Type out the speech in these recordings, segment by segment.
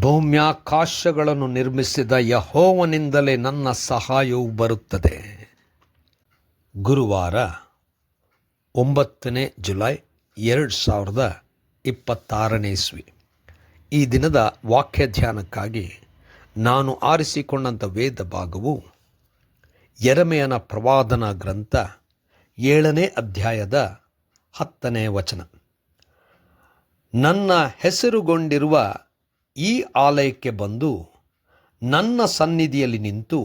ಭೂಮ್ಯಾಕಾಶಗಳನ್ನು ನಿರ್ಮಿಸಿದ ಯೆಹೋವನಿಂದಲೇ ನನ್ನ ಸಹಾಯವು ಬರುತ್ತದೆ. ಗುರುವಾರ 9 ಜುಲೈ 2026 ಇಸ್ವಿ. ಈ ದಿನದ ವಾಕ್ಯ ಧ್ಯಾನಕ್ಕಾಗಿ ನಾನು ಆರಿಸಿಕೊಂಡಂಥ ವೇದ ಭಾಗವು ಯೆರೆಮೀಯನ ಪ್ರವಾದನಾ ಗ್ರಂಥ 7ನೇ ಅಧ್ಯಾಯದ 10ನೇ ವಚನ. ನನ್ನ ಹೆಸರುಗೊಂಡಿರುವ ಈ ಆಲಯಕ್ಕೆ ಬಂದು ನನ್ನ ಸನ್ನಿಧಿಯಲ್ಲಿ ನಿಂತು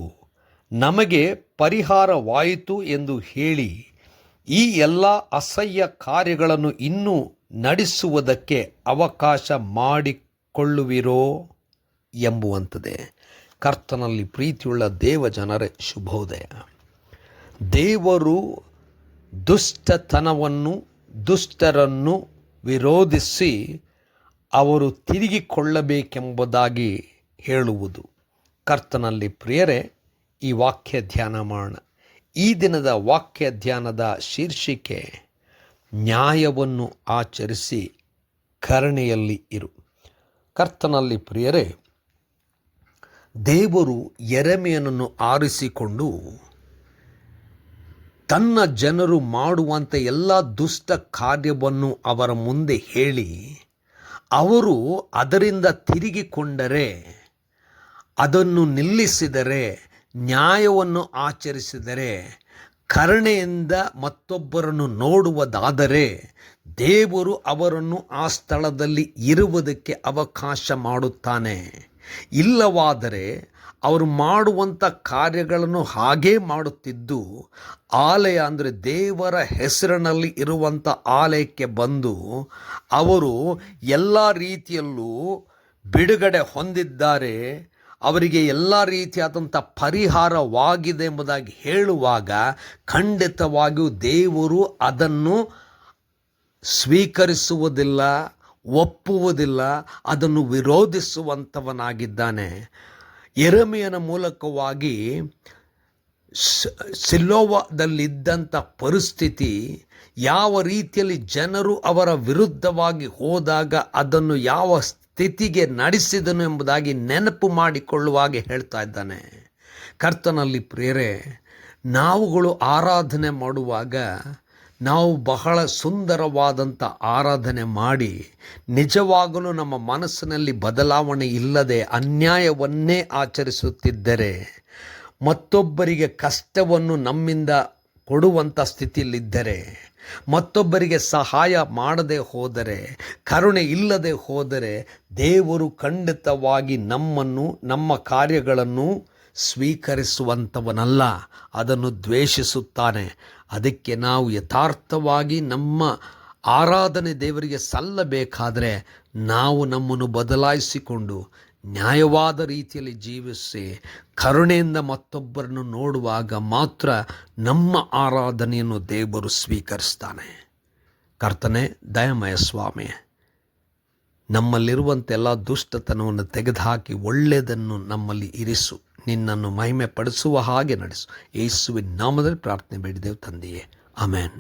ನಮಗೆ ಪರಿಹಾರವಾಯಿತು ಎಂದು ಹೇಳಿ ಈ ಎಲ್ಲ ಅಸಹ್ಯ ಕಾರ್ಯಗಳನ್ನು ಇನ್ನೂ ನಡೆಸುವುದಕ್ಕೆ ಅವಕಾಶ ಮಾಡಿಕೊಳ್ಳುವಿರೋ ಎಂಬುವಂಥದ್ದೇ. ಕರ್ತನಲ್ಲಿ ಪ್ರೀತಿಯುಳ್ಳ ದೇವಜನರೇ, ಶುಭೋದಯ. ದೇವರು ದುಷ್ಟರನ್ನು ವಿರೋಧಿಸಿ ಅವರು ತಿರುಗಿಕೊಳ್ಳಬೇಕೆಂಬುದಾಗಿ ಹೇಳುವುದು. ಕರ್ತನಲ್ಲಿ ಪ್ರಿಯರೇ, ಈ ವಾಕ್ಯ ಧ್ಯಾನ ಮಾಡೋಣ. ಈ ದಿನದ ವಾಕ್ಯ ಧ್ಯಾನದ ಶೀರ್ಷಿಕೆ ನ್ಯಾಯವನ್ನು ಆಚರಿಸಿ ಕರುಣೆಯಲ್ಲಿ ಇರು. ಕರ್ತನಲ್ಲಿ ಪ್ರಿಯರೇ, ದೇವರು ಯೆರೆಮೀಯನನ್ನು ಆರಿಸಿಕೊಂಡು ತನ್ನ ಜನರು ಮಾಡುವಂಥ ಎಲ್ಲ ದುಷ್ಟ ಕಾರ್ಯವನ್ನು ಅವರ ಮುಂದೆ ಹೇಳಿ, ಅವರು ಅದರಿಂದ ತಿರುಗಿಕೊಂಡರೆ, ಅದನ್ನು ನಿಲ್ಲಿಸಿದರೆ, ನ್ಯಾಯವನ್ನು ಆಚರಿಸಿದರೆ, ಕರುಣೆಯಿಂದ ಮತ್ತೊಬ್ಬರನ್ನು ನೋಡುವುದಾದರೆ ದೇವರು ಅವರನ್ನು ಆ ಸ್ಥಳದಲ್ಲಿ ಇರುವುದಕ್ಕೆ ಅವಕಾಶ ಮಾಡುತ್ತಾನೆ. ಇಲ್ಲವಾದರೆ ಅವರು ಮಾಡುವಂಥ ಕಾರ್ಯಗಳನ್ನು ಹಾಗೇ ಮಾಡುತ್ತಿದ್ದು ಆಲಯ ಅಂದರೆ ದೇವರ ಹೆಸರಿನಲ್ಲಿ ಇರುವಂಥ ಆಲಯಕ್ಕೆ ಬಂದು ಅವರು ಎಲ್ಲ ರೀತಿಯಲ್ಲೂ ಬಿಡುಗಡೆ ಹೊಂದಿದ್ದಾರೆ, ಅವರಿಗೆ ಎಲ್ಲ ರೀತಿಯಾದಂಥ ಪರಿಹಾರವಾಗಿದೆ ಎಂಬುದಾಗಿ ಹೇಳುವಾಗ ಖಂಡಿತವಾಗಿಯೂ ದೇವರು ಅದನ್ನು ಸ್ವೀಕರಿಸುವುದಿಲ್ಲ, ಒಪ್ಪುವುದಿಲ್ಲ, ಅದನ್ನು ವಿರೋಧಿಸುವಂಥವನಾಗಿದ್ದಾನೆ. ಯೆರೆಮೀಯನ ಮೂಲಕವಾಗಿ ಸಿಲೋವದಲ್ಲಿದ್ದಂಥ ಪರಿಸ್ಥಿತಿ, ಯಾವ ರೀತಿಯಲ್ಲಿ ಜನರು ಅವರ ವಿರುದ್ಧವಾಗಿ ಹೋದಾಗ ಅದನ್ನು ಯಾವ ಸ್ಥಿತಿಗೆ ನಡೆಸಿದನು ಎಂಬುದಾಗಿ ನೆನಪು ಮಾಡಿಕೊಳ್ಳುವಾಗೆ ಹೇಳ್ತಾ ಇದ್ದಾನೆ. ಕರ್ತನಲ್ಲಿ ಪ್ರಿಯರೇ, ನಾವುಗಳು ಆರಾಧನೆ ಮಾಡುವಾಗ ನಾವು ಬಹಳ ಸುಂದರವಾದಂಥ ಆರಾಧನೆ ಮಾಡಿ ನಿಜವಾಗಲೂ ನಮ್ಮ ಮನಸ್ಸಿನಲ್ಲಿ ಬದಲಾವಣೆ ಇಲ್ಲದೆ ಅನ್ಯಾಯವನ್ನೇ ಆಚರಿಸುತ್ತಿದ್ದರೆ, ಮತ್ತೊಬ್ಬರಿಗೆ ಕಷ್ಟವನ್ನು ನಮ್ಮಿಂದ ಕೊಡುವಂಥ ಸ್ಥಿತಿಯಲ್ಲಿದ್ದರೆ, ಮತ್ತೊಬ್ಬರಿಗೆ ಸಹಾಯ ಮಾಡದೆ ಹೋದರೆ, ಕರುಣೆ ಇಲ್ಲದೆ ಹೋದರೆ ದೇವರು ಖಂಡಿತವಾಗಿ ನಮ್ಮನ್ನು, ನಮ್ಮ ಕಾರ್ಯಗಳನ್ನು ಸ್ವೀಕರಿಸುವಂಥವನಲ್ಲ, ಅದನ್ನು ದ್ವೇಷಿಸುತ್ತಾನೆ. ಅದಕ್ಕೆ ನಾವು ಯಥಾರ್ಥವಾಗಿ ನಮ್ಮ ಆರಾಧನೆ ದೇವರಿಗೆ ಸಲ್ಲಬೇಕಾದರೆ ನಾವು ನಮ್ಮನ್ನು ಬದಲಾಯಿಸಿಕೊಂಡು ನ್ಯಾಯವಾದ ರೀತಿಯಲ್ಲಿ ಜೀವಿಸಿ ಕರುಣೆಯಿಂದ ಮತ್ತೊಬ್ಬರನ್ನು ನೋಡುವಾಗ ಮಾತ್ರ ನಮ್ಮ ಆರಾಧನೆಯನ್ನು ದೇವರು ಸ್ವೀಕರಿಸ್ತಾನೆ. ಕರ್ತನೇ, ದಯಮಯ ಸ್ವಾಮಿ, ನಮ್ಮಲ್ಲಿರುವಂಥ ಎಲ್ಲ ದುಷ್ಟತನವನ್ನು ತೆಗೆದುಹಾಕಿ ಒಳ್ಳೆಯದನ್ನು ನಮ್ಮಲ್ಲಿ ಇರಿಸು. ನಿನ್ನನ್ನು ಮಹಿಮೆ ಪಡಿಸುವ ಹಾಗೆ ನಡೆಸು. ಯೇಸುವಿನ ನಾಮದಲ್ಲಿ ಪ್ರಾರ್ಥನೆ ಬೇಡಿದೆವು ತಂದೆಯೇ, ಆಮೆನ್.